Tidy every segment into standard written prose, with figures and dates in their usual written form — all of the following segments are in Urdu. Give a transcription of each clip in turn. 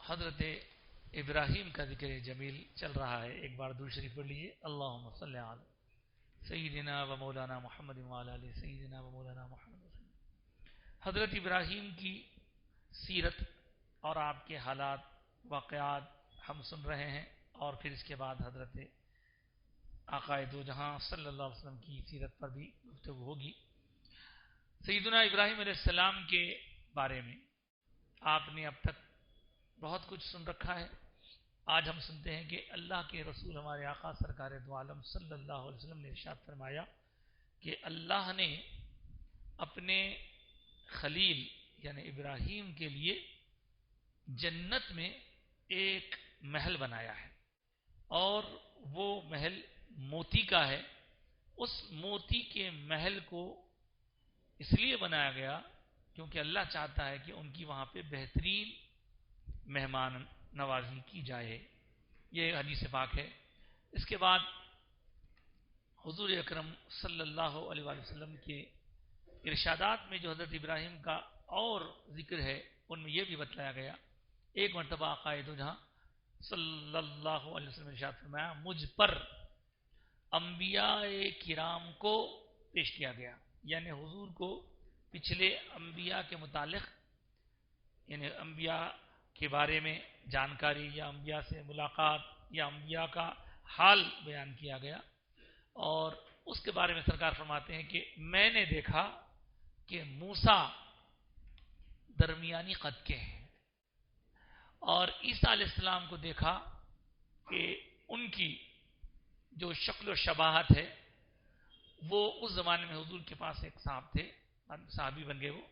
حضرت ابراہیم کا ذکر جمیل چل رہا ہے. ایک بار درود شریف پڑھ لیجیے. اللہم صلی علی سیدنا و مولانا محمد وعلی آل سیدنا و مولانا محمد. حضرت ابراہیم کی سیرت اور آپ کے حالات واقعات ہم سن رہے ہیں، اور پھر اس کے بعد حضرت آقا دو جہاں صلی اللہ علیہ وسلم کی سیرت پر بھی گفتگو ہوگی. سیدنا ابراہیم علیہ السلام کے بارے میں آپ نے اب تک بہت کچھ سن رکھا ہے. آج ہم سنتے ہیں کہ اللہ کے رسول ہمارے آقا سرکار دو عالم صلی اللہ علیہ وسلم نے ارشاد فرمایا کہ اللہ نے اپنے خلیل یعنی ابراہیم کے لیے جنت میں ایک محل بنایا ہے، اور وہ محل موتی کا ہے. اس موتی کے محل کو اس لیے بنایا گیا کیونکہ اللہ چاہتا ہے کہ ان کی وہاں پہ بہترین مہمان نوازی کی جائے. یہ حدیث پاک ہے. اس کے بعد حضور اکرم صلی اللہ علیہ وسلم کے ارشادات میں جو حضرت ابراہیم کا اور ذکر ہے ان میں یہ بھی بتلایا گیا. ایک مرتبہ آقا دو جہاں صلی اللہ علیہ وسلم نے ارشاد فرمایا مجھ پر انبیاء کرام کو پیش کیا گیا، یعنی حضور کو پچھلے انبیاء کے متعلق یعنی انبیاء کے بارے میں جانکاری یا انبیاء سے ملاقات یا انبیاء کا حال بیان کیا گیا. اور اس کے بارے میں سرکار فرماتے ہیں کہ میں نے دیکھا کہ موسیٰ درمیانی قد کے ہیں، اور عیسیٰ علیہ السلام کو دیکھا کہ ان کی جو شکل و شباہت ہے وہ اس زمانے میں حضور کے پاس ایک صاحب تھے، صحابی بن گئے وہ،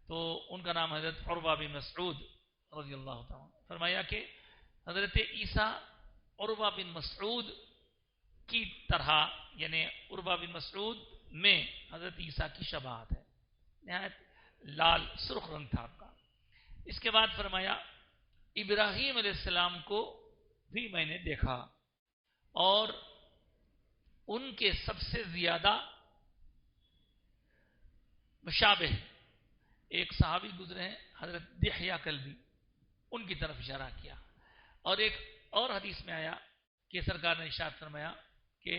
تو ان کا نام حضرت عروہ بن مسعود رضی اللہ تعالیٰ. فرمایا کہ حضرت عیسیٰ عروہ بن مسعود کی طرح یعنی عروہ بن مسعود میں حضرت عیسیٰ کی شباہت ہے، نہایت لال سرخ رنگ تھا آپ کا. اس کے بعد فرمایا ابراہیم علیہ السلام کو بھی میں نے دیکھا، اور ان کے سب سے زیادہ مشابہ ایک صحابی گزرے ہیں حضرت دحیہ کلبی، ان کی طرف اشارہ کیا. اور ایک اور حدیث میں آیا کہ سرکار نے ارشاد فرمایا کہ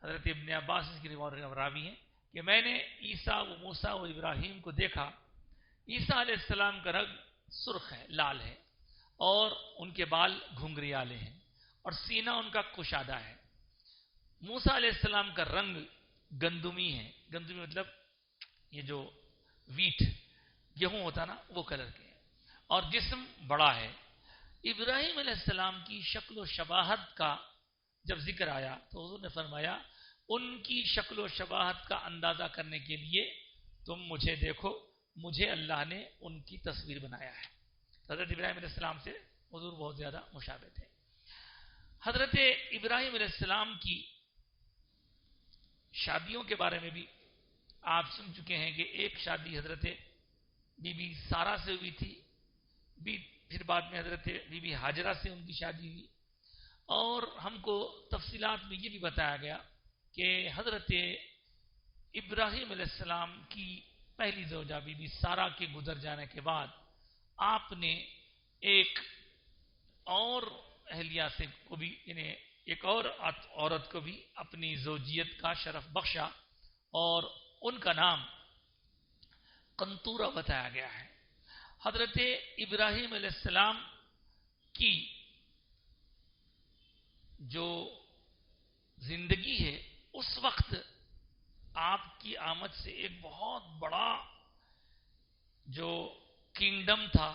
حضرت ابن عباس کی روایت راوی ہیں کہ میں نے عیسیٰ و موسیٰ و ابراہیم کو دیکھا. عیسیٰ علیہ السلام کا رنگ سرخ ہے، لال ہے، اور ان کے بال گھنگریالے ہیں، اور سینہ ان کا کشادہ ہے. موسیٰ علیہ السلام کا رنگ گندمی ہے، گندمی مطلب یہ جو ویٹ گیہوں ہوتا نا وہ کلر کے ہیں، اور جسم بڑا ہے. ابراہیم علیہ السلام کی شکل و شباہت کا جب ذکر آیا تو حضور نے فرمایا ان کی شکل و شباہت کا اندازہ کرنے کے لیے تم مجھے دیکھو، مجھے اللہ نے ان کی تصویر بنایا ہے. حضرت ابراہیم علیہ السلام سے حضور بہت زیادہ مشابہ تھے. حضرت ابراہیم علیہ السلام کی شادیوں کے بارے میں بھی آپ سن چکے ہیں کہ ایک شادی حضرت بی بی سارہ سے ہوئی تھی، پھر بعد میں حضرت بی بی ہاجرہ سے ان کی شادی ہوئی. اور ہم کو تفصیلات میں یہ بھی بتایا گیا کہ حضرت ابراہیم علیہ السلام کی پہلی زوجہ بی بی سارہ کے گزر جانے کے بعد آپ نے ایک اور اہلیہ سے کو بھی یعنی ایک اور عورت کو بھی اپنی زوجیت کا شرف بخشا، اور ان کا نام قنطورہ بتایا گیا ہے. حضرت ابراہیم علیہ السلام کی جو زندگی ہے اس وقت آپ کی آمد سے ایک بہت بڑا جو کنگڈم تھا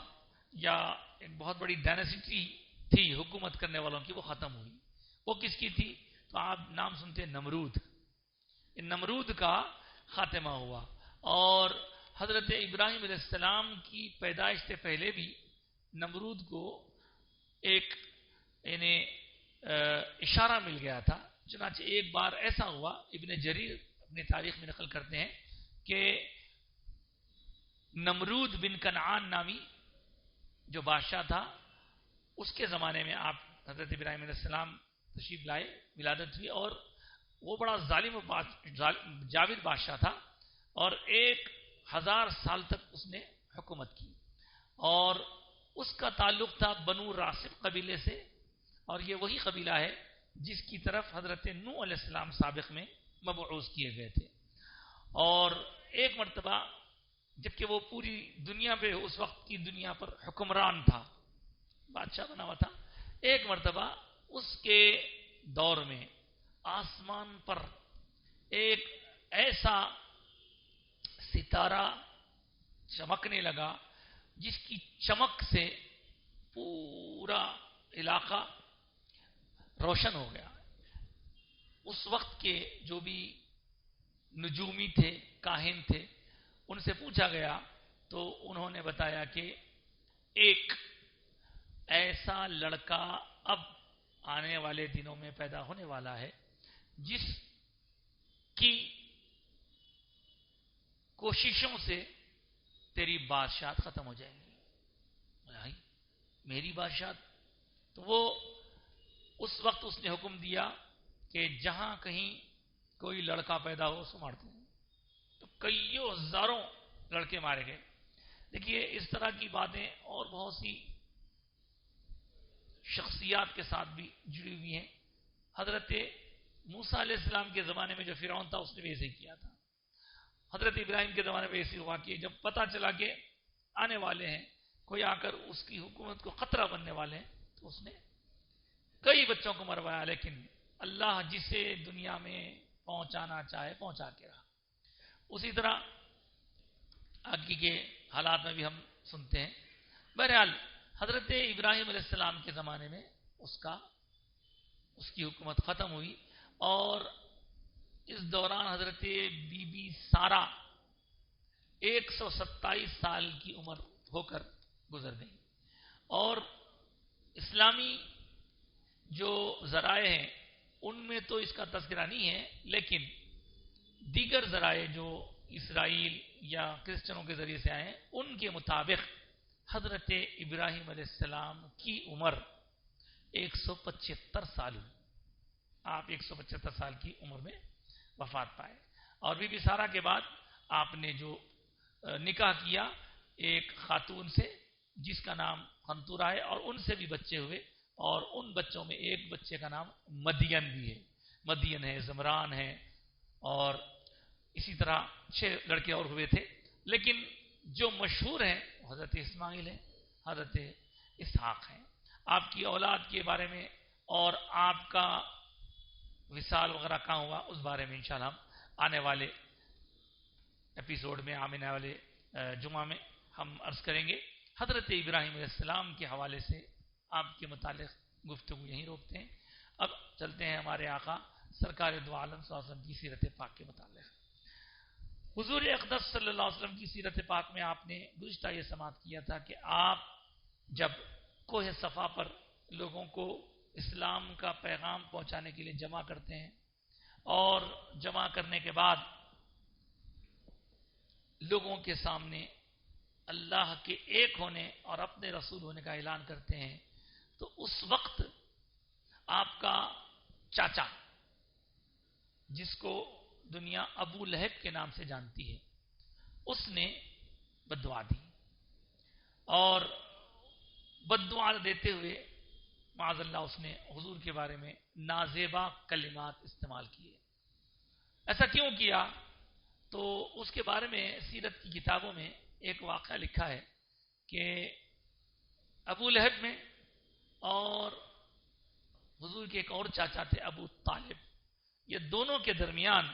یا ایک بہت بڑی ڈائناسٹی تھی حکومت کرنے والوں کی، وہ ختم ہوئی. وہ کس کی تھی؟ تو آپ نام سنتے ہیں نمرود. نمرود کا خاتمہ ہوا. اور حضرت ابراہیم علیہ السلام کی پیدائش سے پہلے بھی نمرود کو ایک یعنی اشارہ مل گیا تھا. چنانچہ ایک بار ایسا ہوا، ابن جریر اپنی تاریخ میں نقل کرتے ہیں کہ نمرود بن کنعان نامی جو بادشاہ تھا اس کے زمانے میں آپ حضرت ابراہیم علیہ السلام تشریف لائے، ولادت ہوئی، اور وہ بڑا ظالم و جاوید بادشاہ تھا، اور 1000 سال تک اس نے حکومت کی. اور اس کا تعلق تھا بنو راسب قبیلے سے، اور یہ وہی قبیلہ ہے جس کی طرف حضرت نوح علیہ السلام سابق میں مبعوث کیے گئے تھے. اور ایک مرتبہ جبکہ وہ پوری دنیا پہ اس وقت کی دنیا پر حکمران تھا، بادشاہ بنا ہوا تھا، ایک مرتبہ اس کے دور میں آسمان پر ایک ایسا ستارہ چمکنے لگا جس کی چمک سے پورا علاقہ روشن ہو گیا. اس وقت کے جو بھی نجومی تھے، کاہن تھے، ان سے پوچھا گیا تو انہوں نے بتایا کہ ایک ایسا لڑکا اب آنے والے دنوں میں پیدا ہونے والا ہے جس کی کوششوں سے تیری بادشاہت ختم ہو جائیں گی. میری بادشاہت؟ تو وہ اس وقت اس نے حکم دیا کہ جہاں کہیں کوئی لڑکا پیدا ہو اس کو مارتے ہیں. تو کئیوں ہزاروں لڑکے مارے گئے. دیکھیے اس طرح کی باتیں اور بہت سی شخصیات کے ساتھ بھی جڑی ہوئی ہیں. حضرت موسیٰ علیہ السلام کے زمانے میں جو فرعون تھا اس نے بھی ایسے ہی کیا تھا. حضرت ابراہیم کے زمانے میں ایسے ہوا کہ جب پتہ چلا کہ آنے والے ہیں، کوئی آ کر اس کی حکومت کو خطرہ بننے والے ہیں، تو اس نے کئی بچوں کو مروایا. لیکن اللہ جسے دنیا میں پہنچانا چاہے پہنچا کے رہا. اسی طرح آگے کے حالات میں بھی ہم سنتے ہیں. بہرحال حضرت ابراہیم علیہ السلام کے زمانے میں اس کی حکومت ختم ہوئی، اور اس دوران حضرت بی بی سارہ 127 سال کی عمر ہو کر گزر گئی. اور اسلامی جو ذرائع ہیں ان میں تو اس کا تذکرہ نہیں ہے، لیکن دیگر ذرائع جو اسرائیل یا کرسچنوں کے ذریعے سے آئے ہیں ان کے مطابق حضرت ابراہیم علیہ السلام کی عمر 175 سال ہوئی. آپ 175 سال کی عمر میں وفات پائے. اور بی بی سارہ کے بعد آپ نے جو نکاح کیا ایک خاتون سے جس کا نام قنطورہ ہے، اور ان سے بھی بچے ہوئے، اور ان بچوں میں ایک بچے کا نام مدین بھی ہے. مدین ہے، زمران ہے، اور اسی طرح 6 لڑکے اور ہوئے تھے. لیکن جو مشہور ہیں حضرت اسماعیل ہیں، حضرت اسحاق ہیں. آپ کی اولاد کے بارے میں اور آپ کا وصال وغیرہ کہاں ہوا اس بارے میں انشاءاللہ ہم آنے والے ایپیسوڈ میں، آنے والے جمعہ میں ہم عرض کریں گے. حضرت ابراہیم علیہ السلام کے حوالے سے آپ کے متعلق گفتگو یہیں روکتے ہیں. اب چلتے ہیں ہمارے آقا سرکار دو عالم صلی اللہ علیہ وسلم کی سیرت پاک کے متعلق. حضور اقدس صلی اللہ علیہ وسلم کی سیرت پاک میں آپ نے گزشتہ یہ سماعت کیا تھا کہ آپ جب کوہ صفا پر لوگوں کو اسلام کا پیغام پہنچانے کے لیے جمع کرتے ہیں، اور جمع کرنے کے بعد لوگوں کے سامنے اللہ کے ایک ہونے اور اپنے رسول ہونے کا اعلان کرتے ہیں، تو اس وقت آپ کا چاچا، جس کو دنیا ابو لہب کے نام سے جانتی ہے، اس نے بددعا دی، اور بددعا دیتے ہوئے معاذ اللہ اس نے حضور کے بارے میں نازیبا کلمات استعمال کیے. ایسا کیوں کیا؟ تو اس کے بارے میں سیرت کی کتابوں میں ایک واقعہ لکھا ہے کہ ابو لہب میں اور حضور کے ایک اور چاچا تھے ابو طالب، یہ دونوں کے درمیان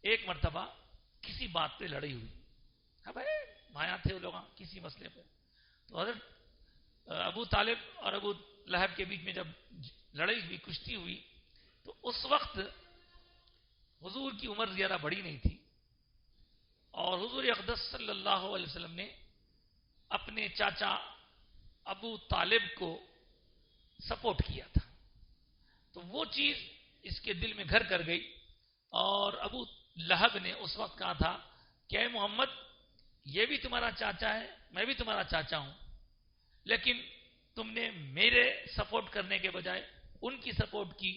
ایک مرتبہ کسی بات پہ لڑائی ہوئی. اب بھائیاں تھے وہ لوگ کسی مسئلے پہ. تو حضرت ابو طالب اور ابو لہب کے بیچ میں جب لڑائی ہوئی، کشتی ہوئی، تو اس وقت حضور کی عمر زیادہ بڑی نہیں تھی، اور حضور اقدس صلی اللہ علیہ وسلم نے اپنے چاچا ابو طالب کو سپورٹ کیا تھا. تو وہ چیز اس کے دل میں گھر کر گئی، اور ابو لہب نے اس وقت کہا تھا کہ اے محمد، یہ بھی تمہارا چاچا ہے، میں بھی تمہارا چاچا ہوں، لیکن تم نے میرے سپورٹ کرنے کے بجائے ان کی سپورٹ کی.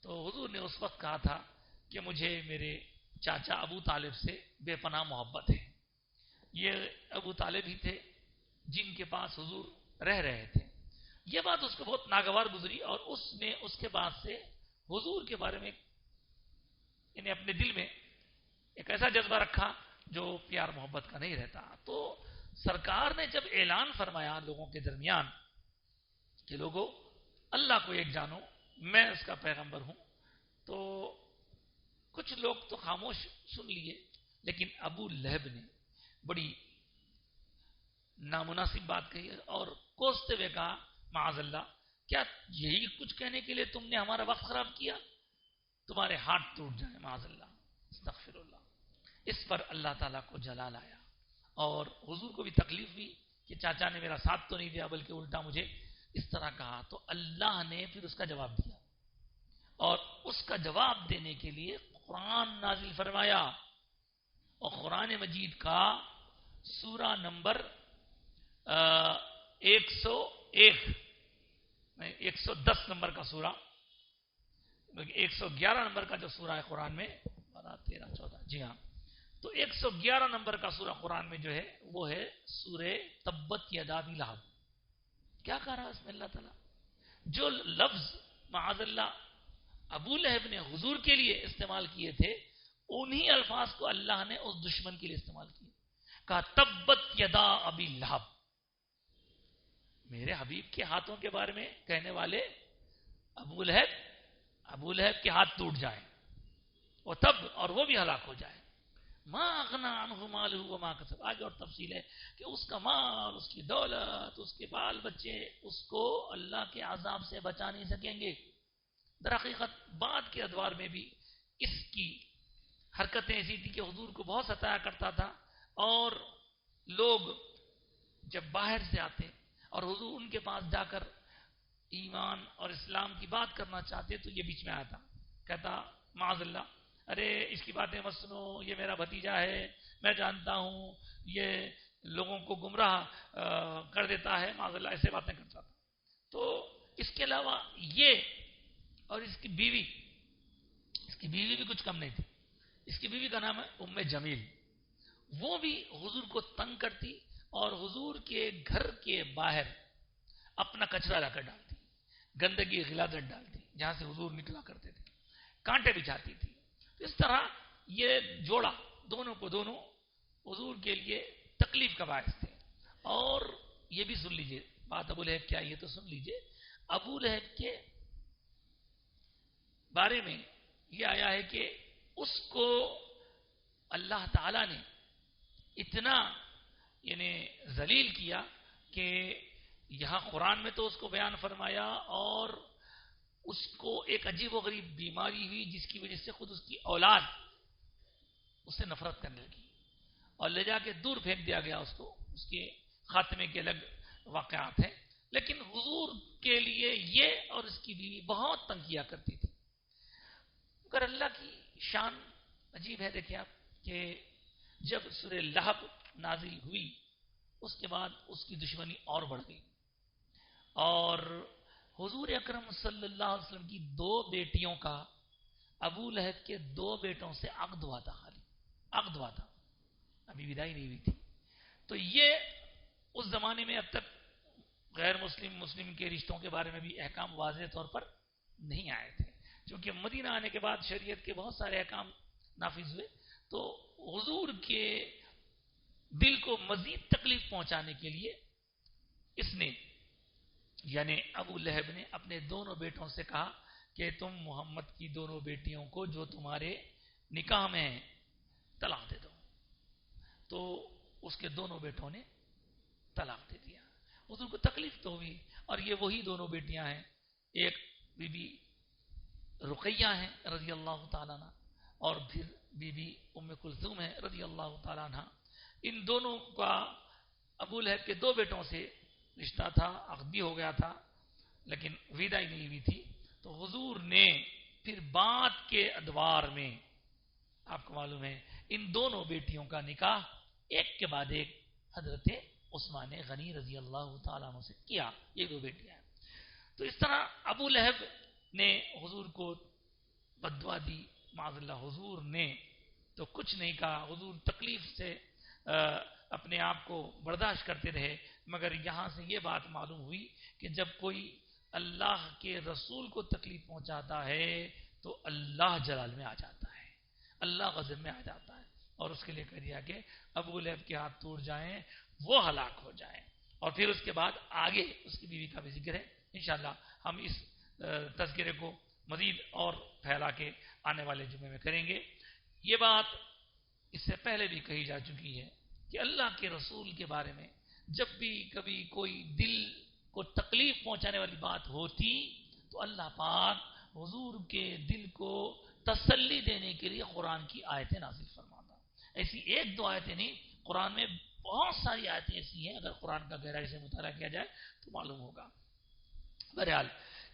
تو حضور نے اس وقت کہا تھا کہ مجھے میرے چاچا ابو طالب سے بے پناہ محبت ہے. یہ ابو طالب ہی تھے جن کے پاس حضور رہ رہے تھے. یہ بات اس کو بہت ناگوار گزری اور اس نے اس کے بعد سے حضور کے بارے میں یعنی اپنے دل میں ایک ایسا جذبہ رکھا جو پیار محبت کا نہیں رہتا. تو سرکار نے جب اعلان فرمایا لوگوں کے درمیان کہ لوگوں اللہ کو ایک جانو، میں اس کا پیغمبر ہوں، تو کچھ لوگ تو خاموش سن لیے، لیکن ابو لہب نے بڑی نامناسب بات کہی اور کوستے ہوئے کہا معاذ اللہ، کیا یہی کچھ کہنے کے لیے تم نے ہمارا وقت خراب کیا؟ تمہارے ہاتھ ٹوٹ جائیں معاذ اللہ، استغفر اللہ. اس پر اللہ تعالیٰ کو جلال آیا اور حضور کو بھی تکلیف ہوئی کہ چاچا نے میرا ساتھ تو نہیں دیا بلکہ الٹا مجھے اس طرح کہا. تو اللہ نے پھر اس کا جواب دیا اور اس کا جواب دینے کے لیے قرآن نازل فرمایا. اور قرآن مجید کا سورہ نمبر 110 نمبر کا سورہ، 111 نمبر کا جو سورہ ہے قرآن میں 13 14 جی ہاں، تو 111 نمبر کا سورہ قرآن میں جو ہے وہ ہے سورہ تبت یدا ابی لہب. کیا کہہ رہا ہے اس میں اللہ تعالیٰ؟ جو لفظ معاذ اللہ ابو لہب نے حضور کے لیے استعمال کیے تھے، انہی الفاظ کو اللہ نے اس دشمن کے لیے استعمال کیا. کہا تبت یدا ابی لہب، میرے حبیب کے ہاتھوں کے بارے میں کہنے والے ابو لہب کے ہاتھ ٹوٹ جائیں اور تب اور وہ بھی ہلاک ہو جائے. ما اغنا عنہ مالہ وما کسب، آگے اور تفصیل ہے کہ اس کا مال، اس کی دولت، اس کے بال بچے اس کو اللہ کے عذاب سے بچا نہیں سکیں گے. در حقیقت بعد کے ادوار میں بھی اس کی حرکتیں ایسی تھی کہ حضور کو بہت ستایا کرتا تھا، اور لوگ جب باہر سے آتے اور حضور ان کے پاس جا کر ایمان اور اسلام کی بات کرنا چاہتے تو یہ بیچ میں آیا تھا، کہتا معاذ اللہ ارے اس کی باتیں مت سنو، یہ میرا بھتیجا ہے، میں جانتا ہوں یہ لوگوں کو گمراہ کر دیتا ہے، معاذ اللہ ایسے باتیں کرتا تھا. تو اس کے علاوہ یہ اور اس کی بیوی بھی کچھ کم نہیں تھی. اس کی بیوی کا نام ہے ام جمیل. وہ بھی حضور کو تنگ کرتی اور حضور کے گھر کے باہر اپنا کچرا لا کر ڈالتی، گندگی غلاظت ڈالتی جہاں سے حضور نکلا کرتے تھے، کانٹے بچھاتی تھی. اس طرح یہ جوڑا دونوں حضور کے لیے تکلیف کا باعث تھے. اور یہ بھی سن لیجئے بات ابو لہب کیا، یہ تو سن لیجئے. ابو لہب کے بارے میں یہ آیا ہے کہ اس کو اللہ تعالی نے اتنا یعنی ذلیل کیا کہ یہاں قرآن میں تو اس کو بیان فرمایا، اور اس کو ایک عجیب و غریب بیماری ہوئی جس کی وجہ سے خود اس کی اولاد اس سے نفرت کرنے لگی اور لے جا کے دور پھینک دیا گیا اس کو. اس کے خاتمے کے الگ واقعات ہیں، لیکن حضور کے لیے یہ اور اس کی بیوی بہت تنگ کیا کرتی تھی. مگر اللہ کی شان عجیب ہے. دیکھیں آپ کہ جب سورہ لہب نازل ہوئی اس کے بعد اس کی دشمنی اور بڑھ گئی، اور حضور اکرم صلی اللہ علیہ وسلم کی 2 بیٹیوں کا ابو لہب کے 2 بیٹوں سے عقد ہوا تھا، خالی عقد ہوا تھا، ابھی وداعی نہیں ہوئی تھی. تو یہ اس زمانے میں اب تک غیر مسلم کے رشتوں کے بارے میں بھی احکام واضح طور پر نہیں آئے تھے، چونکہ مدینہ آنے کے بعد شریعت کے بہت سارے احکام نافذ ہوئے. تو حضور کے دل کو مزید تکلیف پہنچانے کے لیے اس نے یعنی ابو لہب نے اپنے دونوں بیٹوں سے کہا کہ تم محمد کی دونوں بیٹیوں کو جو تمہارے نکاح میں ہیں طلاق دے دو. تو اس کے دونوں بیٹوں نے طلاق دے دیا. حضور کو تکلیف تو ہوئی، اور یہ وہی دونوں بیٹیاں ہیں، ایک بی بی رقیہ ہیں رضی اللہ تعالیٰ عنہ اور پھر بی بی ام کلثوم ہے رضی اللہ تعالیٰ عنہ. ان دونوں کا ابو لہب کے 2 بیٹوں سے رشتہ تھا، عقد بھی ہو گیا تھا، لیکن وداعی نہیں ہوئی تھی. تو حضور نے پھر بعد کے ادوار میں آپ کو معلوم ہے ان دونوں بیٹیوں کا نکاح ایک کے بعد ایک حضرت عثمان غنی رضی اللہ تعالیٰ عنہ سے کیا. یہ 2 بیٹیاں ہیں. تو اس طرح ابو لہب نے حضور کو بددعا دی معاذ اللہ. حضور نے تو کچھ نہیں کہا، حضور تکلیف سے اپنے آپ کو برداشت کرتے رہے، مگر یہاں سے یہ بات معلوم ہوئی کہ جب کوئی اللہ کے رسول کو تکلیف پہنچاتا ہے تو اللہ جلال میں آ جاتا ہے، اللہ غضب میں آ جاتا ہے، اور اس کے لیے کہہ دیا کہ ابو لہب کے ہاتھ ٹوٹ جائیں، وہ ہلاک ہو جائیں۔ اور پھر اس کے بعد آگے اس کی بیوی کا بھی ذکر ہے، انشاءاللہ ہم اس تذکرے کو مزید اور پھیلا کے آنے والے جمعے میں کریں گے۔ یہ بات اس سے پہلے بھی کہی جا چکی ہے کہ اللہ کے رسول کے بارے میں جب بھی کبھی کوئی دل کو تکلیف پہنچانے والی بات ہوتی تو اللہ پاک حضور کے دل کو تسلی دینے کے لیے قرآن کی آیتیں نازل فرماتا۔ ایسی ایک دو آیتیں نہیں، قرآن میں بہت ساری آیتیں ایسی ہیں، اگر قرآن کا گہرائی سے مطالعہ کیا جائے تو معلوم ہوگا۔ بہرحال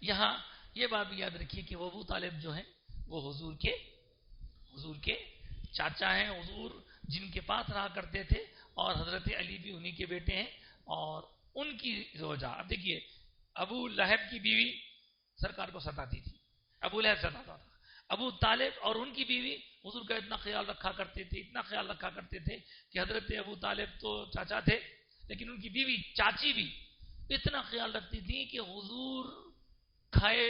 یہاں یہ بات بھی یاد رکھیے کہ وہ ابو طالب جو ہیں وہ حضور کے چاچا ہیں، حضور جن کے پاس رہا کرتے تھے، اور حضرت علی بھی انہی کے بیٹے ہیں، اور ان کی زوجہ، اب دیکھیے ابو لہب کی بیوی سرکار کو ستاتی تھی، ابو لہب ستاتا تھا، ابو طالب اور ان کی بیوی حضور کا اتنا خیال رکھا کرتے تھے کہ حضرت ابو طالب تو چاچا تھے لیکن ان کی بیوی چاچی بھی اتنا خیال رکھتی تھی کہ حضور کھائے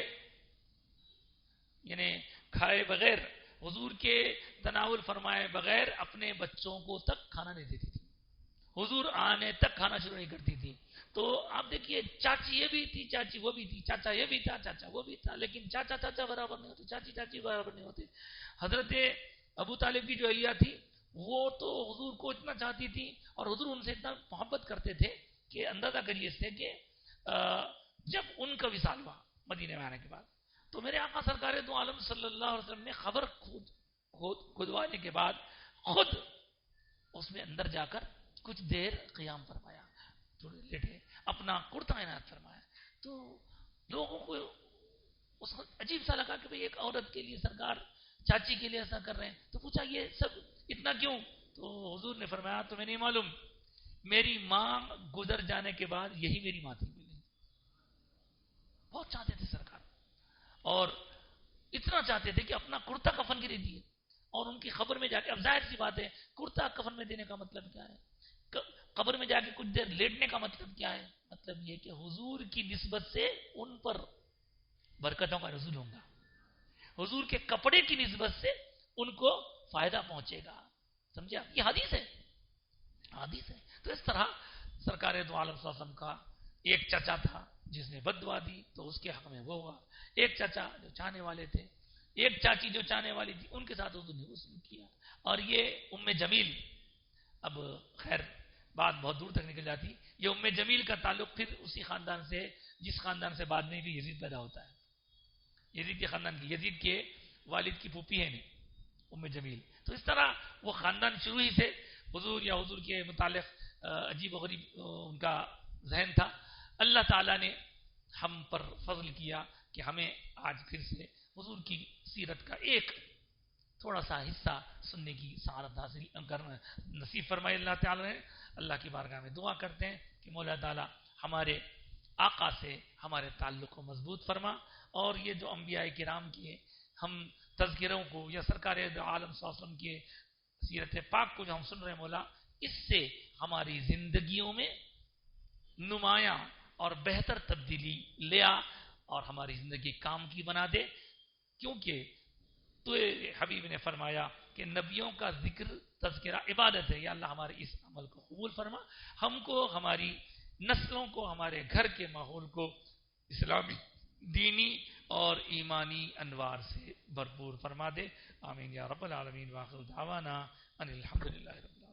بغیر، حضور کے تناول فرمائے بغیر اپنے بچوں کو تک کھانا نہیں دیتی تھی، حضور آنے تک کھانا شروع نہیں کرتی تھی۔ تو آپ دیکھیے چاچی یہ بھی تھی، چاچی وہ بھی تھی، چاچا یہ بھی تھا، چاچا وہ بھی تھا، لیکن چاچا برابر نہیں ہوتے، چاچی برابر نہیں ہوتے۔ حضرت ابو طالب کی جو اہلیہ تھی وہ تو حضور کو اتنا چاہتی تھی اور حضور ان سے اتنا محبت کرتے تھے کہ اندازہ کریے اس سے کہ جب ان کا وصال ہوا مدینے میں آنے کے بعد تو میرے آقا سرکار دو عالم صلی اللہ علیہ وسلم نے خبر کھدوانے کے بعد خود اس میں اندر جا کر کچھ دیر قیام فرمایا، تھوڑے لیٹے، اپنا کرتا عنایت فرمایا، تو لوگوں کو اس وقت عجیب سا لگا کہ ایک عورت کے لیے سرکار چاچی کے لیے ایسا کر رہے ہیں، تو پوچھا یہ سب اتنا کیوں؟ تو حضور نے فرمایا تمہیں نہیں معلوم، میری ماں گزر جانے کے بعد یہی میری ماں تھی، بہت چاہتے تھے سرکار، اور اتنا چاہتے تھے کہ اپنا کرتا کفن کے دے دیے، اور ان کی خبر میں جا کے، اب ظاہر سی بات ہے کرتا کفن میں دینے کا مطلب کیا ہے، قبر میں جا کے کچھ دیر لیٹنے کا مطلب کیا ہے؟ مطلب یہ کہ حضور کی نسبت سے ان پر برکتوں کا نزول ہوگا، حضور کے کپڑے کی نسبت سے ان کو فائدہ پہنچے گا، سمجھے آپ؟ یہ حدیث ہے۔ تو اس طرح سرکار دو عالم صلی اللہ علیہ وسلم کا ایک چچا تھا جس نے بد دعا دی تو اس کے حق میں وہ ہوا، ایک چچا جو چاہنے والے تھے، ایک چاچی جو چاہنے والی تھی، ان کے ساتھ حضور نے وصول کیا۔ اور یہ ام جمیل، اب خیر بات بہت دور تک نکل جاتی، یہ ام جمیل کا تعلق پھر اسی خاندان سے جس خاندان سے بعد میں بھی یزید پیدا ہوتا ہے، یزید کے خاندان کی، یزید کے والد کی پھوپھی ہے نہیں ام جمیل۔ تو اس طرح وہ خاندان شروع ہی سے حضور یا حضور کے متعلق عجیب و غریب ان کا ذہن تھا۔ اللہ تعالیٰ نے ہم پر فضل کیا کہ ہمیں آج پھر سے حضور کی سیرت کا ایک تھوڑا سا حصہ سننے کی سعادت حاصل کرنا نصیب فرمائے اللہ تعالیٰ نے۔ اللہ کی بارگاہ میں دعا کرتے ہیں کہ مولا تعالیٰ ہمارے آقا سے ہمارے تعلق کو مضبوط فرما، اور یہ جو انبیاء کرام کے ہم تذکروں کو یا سرکار عالم صلی اللہ علیہ وسلم کے سیرت پاک کو جو ہم سن رہے ہیں مولا، اس سے ہماری زندگیوں میں نمایاں اور بہتر تبدیلی لیا اور ہماری زندگی کام کی بنا دے، کیونکہ تو حبیب نے فرمایا کہ نبیوں کا ذکر تذکرہ عبادت ہے۔ یا اللہ ہمارے اس عمل کو قبول فرما، ہم کو، ہماری نسلوں کو، ہمارے گھر کے ماحول کو اسلامی، دینی اور ایمانی انوار سے بھرپور فرما دے، آمین یا رب العالمین۔ واخر دعوانا ان الحمدللہ رب العالمین۔